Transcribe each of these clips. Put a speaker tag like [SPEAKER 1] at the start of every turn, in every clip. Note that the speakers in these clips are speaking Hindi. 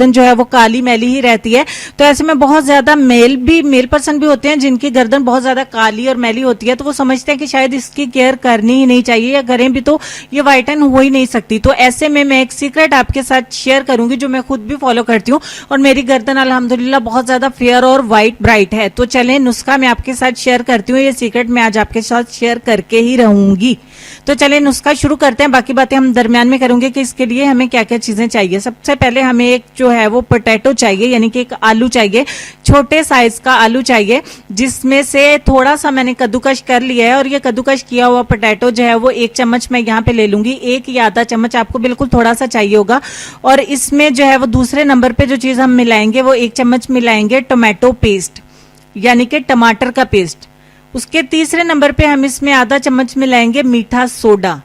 [SPEAKER 1] गर्दन जो है वो काली मैली ही रहती है। तो ऐसे में बहुत ज्यादा मेल पर्सन भी होते हैं जिनकी गर्दन बहुत ज्यादा काली और मैली होती है, तो वो समझते हैं कि शायद इसकी केयर करनी ही नहीं चाहिए, या करें भी तो ये वाइटन हो ही नहीं सकती। तो ऐसे में मैं एक सीक्रेट आपके साथ शेयर करूंगी जो मैं खुद भी फॉलो करती हूँ, और मेरी गर्दन अल्हम्दुलिल्लाह बहुत ज्यादा फेयर और वाइट ब्राइट है। तो चलें नुस्खा मैं आपके साथ शेयर करती हूँ, ये सीक्रेट मैं आज आपके साथ शेयर करके ही रहूंगी। तो चलें नुस्खा शुरू करते हैं, बाकी बातें हम दरमियान में करेंगे कि इसके लिए हमें क्या क्या चीजें चाहिए। सबसे पहले हमें एक जो है वो पोटैटो चाहिए, यानी कि एक आलू चाहिए, छोटे साइज का आलू चाहिए, जिसमें से थोड़ा सा मैंने कद्दूकश कर लिया है। और ये कद्दूकश किया हुआ पोटैटो जो है वो 1 चम्मच मैं यहाँ पे ले लूंगी, 1 या आधा चम्मच, आपको बिल्कुल थोड़ा सा चाहिए होगा। और इसमें जो है वो दूसरे नंबर पे जो चीज हम मिलाएंगे वो 1 चम्मच मिलाएंगे टोमेटो पेस्ट, यानी कि टमाटर का पेस्ट। उसके तीसरे नंबर पे हम इसमें आधा चम्मच मिलाएंगे मीठा सोडा,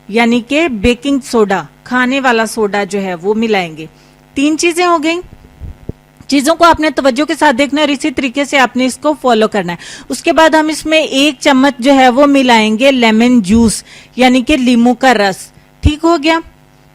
[SPEAKER 1] यानी कि बेकिंग सोडा, खाने वाला सोडा जो है वो मिलाएंगे। 3 चीजें हो गई। चीजों को आपने तवज्जो के साथ देखना है और इसी तरीके से आपने इसको फॉलो करना है। उसके बाद हम इसमें 1 चम्मच जो है वो मिलाएंगे लेमन जूस, यानी कि लीमू का रस। ठीक हो गया।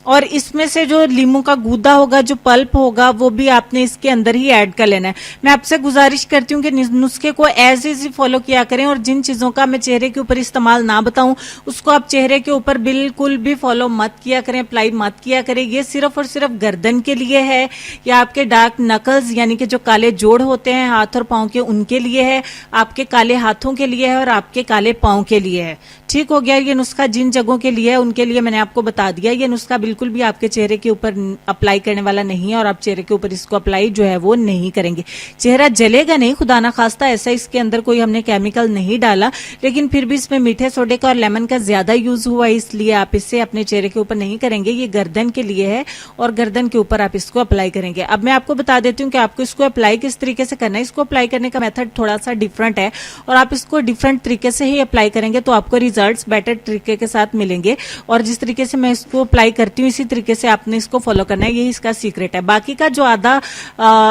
[SPEAKER 1] और इसमें से जो लीमू का गूदा होगा, जो पल्प होगा, वो भी आपने इसके अंदर ही ऐड कर लेना है। मैं आपसे गुजारिश करती हूँ कि नुस्खे को ऐसे ही फॉलो किया करें, और जिन चीजों का मैं चेहरे के ऊपर इस्तेमाल ना बताऊं उसको आप चेहरे के ऊपर बिल्कुल भी फॉलो मत किया करें, अप्लाई मत किया करें। ये सिर्फ और सिर्फ गर्दन के लिए है, या आपके डार्क नकल्स यानी कि जो काले जोड़ होते हैं हाथ और पांव के, उनके लिए है, आपके काले हाथों के लिए है, और आपके काले पांव के लिए है। ठीक हो गया। ये नुस्खा जिन जगहों के लिए है उनके लिए मैंने आपको बता दिया। ये नुस्खा बिल्कुल भी आपके चेहरे के ऊपर अप्लाई करने वाला नहीं है, और आप चेहरे के ऊपर इसको अप्लाई जो है वो नहीं करेंगे। चेहरा जलेगा नहीं, खुदा ना खास्ता, ऐसा इसके अंदर कोई हमने केमिकल नहीं डाला, लेकिन फिर भी इसमें मीठे सोडे का और लेमन का ज्यादा यूज हुआ, इसलिए आप इसे अपने चेहरे के ऊपर नहीं करेंगे। ये गर्दन के लिए है और गर्दन के ऊपर आप इसको अप्लाई करेंगे। अब मैं आपको बता देती हूँ कि आपको इसको अप्लाई किस तरीके से करना है। इसको अप्लाई करने का मेथड थोड़ा सा डिफरेंट है, और आप इसको डिफरेंट तरीके से ही अप्लाई करेंगे तो आपको रिजल्ट्स बेटर तरीके के साथ मिलेंगे। और जिस तरीके से मैं इसको अप्लाई करती हूँ इसी तरीके से आपने इसको फॉलो करना है, यही इसका सीक्रेट है। बाकी का जो आधा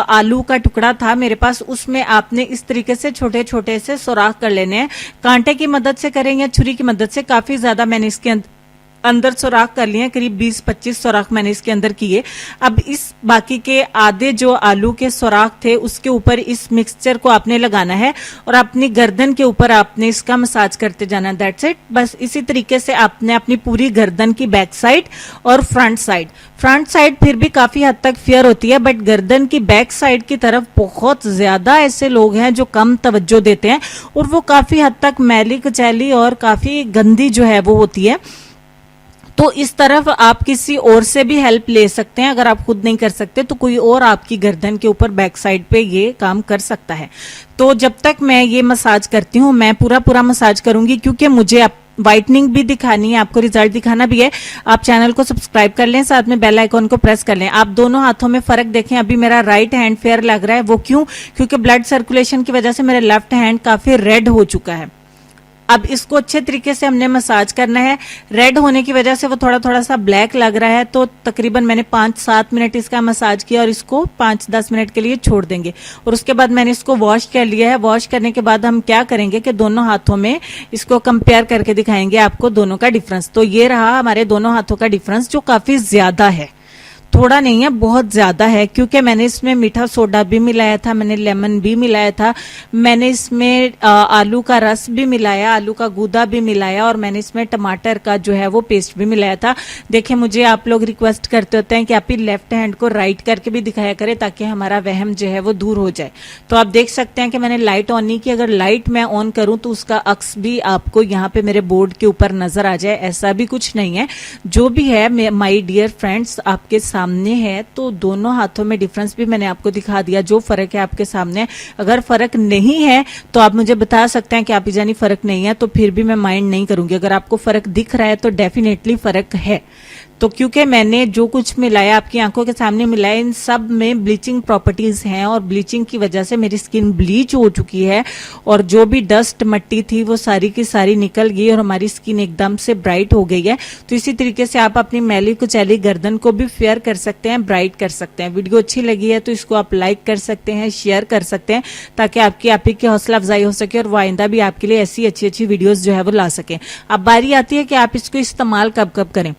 [SPEAKER 1] आलू का टुकड़ा था मेरे पास, उसमें आपने इस तरीके से छोटे छोटे से सुराख कर लेने हैं। कांटे की मदद से करें या छुरी की मदद से, काफी ज्यादा मैंने इसके अंदर सुराख कर लिए, करीब 20-25 सुराख मैंने इसके अंदर किए। अब इस बाकी के आधे जो आलू के सुराख थे उसके ऊपर इस मिक्सचर को आपने लगाना है, और अपनी गर्दन के ऊपर आपने इसका मसाज करते जाना है। That's it. बस इसी तरीके से आपने अपनी पूरी गर्दन की बैक साइड और फ्रंट साइड फिर भी काफी हद तक फेयर होती है, बट गर्दन की बैक साइड की तरफ बहुत ज्यादा ऐसे लोग हैं जो कम तवज्जो देते हैं, और वो काफी हद तक मैली कुचैली और काफी गंदी जो है वो होती है। तो इस तरफ आप किसी और से भी हेल्प ले सकते हैं। अगर आप खुद नहीं कर सकते तो कोई और आपकी गर्दन के ऊपर बैक साइड पे ये काम कर सकता है। तो जब तक मैं ये मसाज करती हूँ, मैं पूरा मसाज करूंगी, क्योंकि मुझे वाइटनिंग भी दिखानी है, आपको रिजल्ट दिखाना भी है। आप चैनल को सब्सक्राइब कर लें, साथ में बेल आइकॉन को प्रेस कर लें। आप दोनों हाथों में फर्क देखें, अभी मेरा राइट हैंड फेयर लग रहा है। वो क्यों? क्योंकि ब्लड सर्कुलेशन की वजह से मेरा लेफ्ट हैंड काफी रेड हो चुका है। अब इसको अच्छे तरीके से हमने मसाज करना है। रेड होने की वजह से वो थोड़ा सा ब्लैक लग रहा है, तो तकरीबन मैंने 5-7 मिनट इसका मसाज किया, और इसको 5-10 मिनट के लिए छोड़ देंगे। और उसके बाद मैंने इसको वॉश कर लिया है। वॉश करने के बाद हम क्या करेंगे कि दोनों हाथों में इसको कंपेयर करके दिखाएंगे आपको दोनों का डिफरेंस। तो ये रहा हमारे दोनों हाथों का डिफरेंस, जो काफी ज्यादा है, थोड़ा नहीं है, बहुत ज्यादा है, क्योंकि मैंने इसमें मीठा सोडा भी मिलाया था, मैंने लेमन भी मिलाया था, मैंने इसमें आलू का रस भी मिलाया, आलू का गूदा भी मिलाया, और मैंने इसमें टमाटर का जो है वो पेस्ट भी मिलाया था। देखिए, मुझे आप लोग रिक्वेस्ट करते होते हैं कि आप ही लेफ्ट हैंड को राइट करके भी दिखाया करें ताकि हमारा वहम जो है वो दूर हो जाए। तो आप देख सकते हैं कि मैंने लाइट ऑन नहीं की। अगर लाइट मैं ऑन करूं तो उसका अक्स भी आपको यहाँ पे मेरे बोर्ड के ऊपर नजर आ जाए, ऐसा भी कुछ नहीं है। जो भी है माय डियर फ्रेंड्स आपके सामने है, तो दोनों हाथों में डिफरेंस भी मैंने आपको दिखा दिया। जो फर्क है आपके सामने, अगर फर्क नहीं है तो आप मुझे बता सकते हैं कि आप ही जानी फर्क नहीं है, तो फिर भी मैं माइंड नहीं करूंगी। अगर आपको फर्क दिख रहा है तो डेफिनेटली फर्क है। तो क्योंकि मैंने जो कुछ मिलाया आपकी आंखों के सामने मिलाया, इन सब में ब्लीचिंग प्रॉपर्टीज हैं, और ब्लीचिंग की वजह से मेरी स्किन ब्लीच हो चुकी है, और जो भी डस्ट मट्टी थी वो सारी की सारी निकल गई, और हमारी स्किन एकदम से ब्राइट हो गई है। तो इसी तरीके से आप अपनी मैली कुचैली गर्दन को भी फेयर कर सकते हैं, ब्राइट कर सकते हैं। वीडियो अच्छी लगी है तो इसको आप लाइक कर सकते हैं, शेयर कर सकते हैं, ताकि आपकी आप ही की हौसला अफजाई हो सके, और वो आइंदा भी आपके लिए ऐसी अच्छी अच्छी वीडियोस जो है वो ला सके। अब बारी आती है कि आप इसको इस्तेमाल कब कब करें।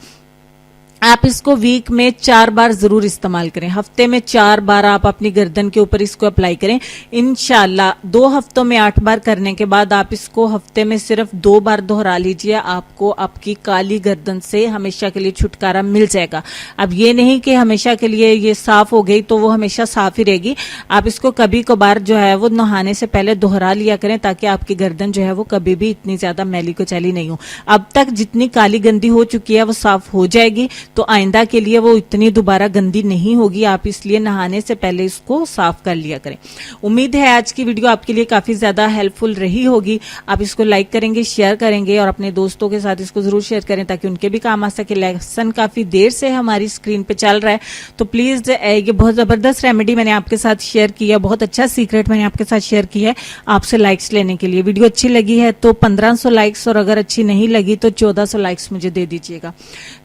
[SPEAKER 1] आप इसको वीक में 4 बार जरूर इस्तेमाल करें। हफ्ते में 4 बार आप अपनी गर्दन के ऊपर इसको अप्लाई करें। इंशाल्लाह 2 हफ्तों में 8 बार करने के बाद आप इसको हफ्ते में सिर्फ 2 बार दोहरा लीजिए, आपको आपकी काली गर्दन से हमेशा के लिए छुटकारा मिल जाएगा। अब ये नहीं कि हमेशा के लिए ये साफ हो गई तो वो हमेशा साफ ही रहेगी। आप इसको कभी कभार जो है वो नहाने से पहले दोहरा लिया करें, ताकि आपकी गर्दन जो है वो कभी भी इतनी ज्यादा मैली कुचैली नहीं हो। अब तक जितनी काली गंदी हो चुकी है वो साफ हो जाएगी, तो आइंदा के लिए वो इतनी दोबारा गंदी नहीं होगी। आप इसलिए नहाने से पहले इसको साफ कर लिया करें। उम्मीद है आज की वीडियो आपके लिए काफी ज्यादा हेल्पफुल रही होगी। आप इसको लाइक करेंगे, शेयर करेंगे और अपने दोस्तों के साथ इसको जरूर शेयर करें ताकि उनके भी काम आ सके। लेसन काफी देर से हमारी स्क्रीन पे चल रहा है, तो प्लीज ये बहुत जबरदस्त रेमेडी मैंने आपके साथ शेयर की है, बहुत अच्छा सीक्रेट मैंने आपके साथ शेयर किया है आपसे लाइक्स लेने के लिए। वीडियो अच्छी लगी है तो 1500 लाइक्स, और अगर अच्छी नहीं लगी तो 1400 लाइक्स मुझे दे दीजिएगा।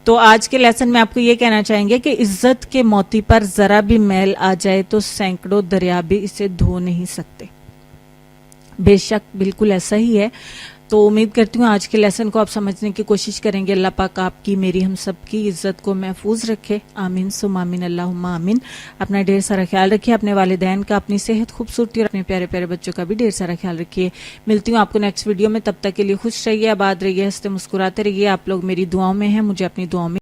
[SPEAKER 1] तो आज के लेसन में आपको ये कहना चाहेंगे कि इज्जत के मोती पर जरा भी मैल आ जाए तो सैकड़ों दरिया भी इसे धो नहीं सकते। बेशक बिल्कुल ऐसा ही है। तो उम्मीद करती हूँ आज के लेसन को आप समझने की कोशिश करेंगे। अल्लाह पाक आपकी, मेरी, हम सब की इज्जत को महफूज रखे। आमीन सुम आमीन, अल्लाहुम्मा आमीन। अपना ढेर सारा ख्याल रखिए, अपने वालिदैन का, अपनी सेहत, खूबसूरती और अपने प्यारे प्यारे बच्चों का भी ढेर सारा ख्याल रखिए। मिलती हूँ आपको नेक्स्ट वीडियो में, तब तक के लिए खुश रहिए, आबाद रहिए, हंसते मुस्कुराते रहिए। आप लोग मेरी दुआओं में हैं, मुझे अपनी दुआओं में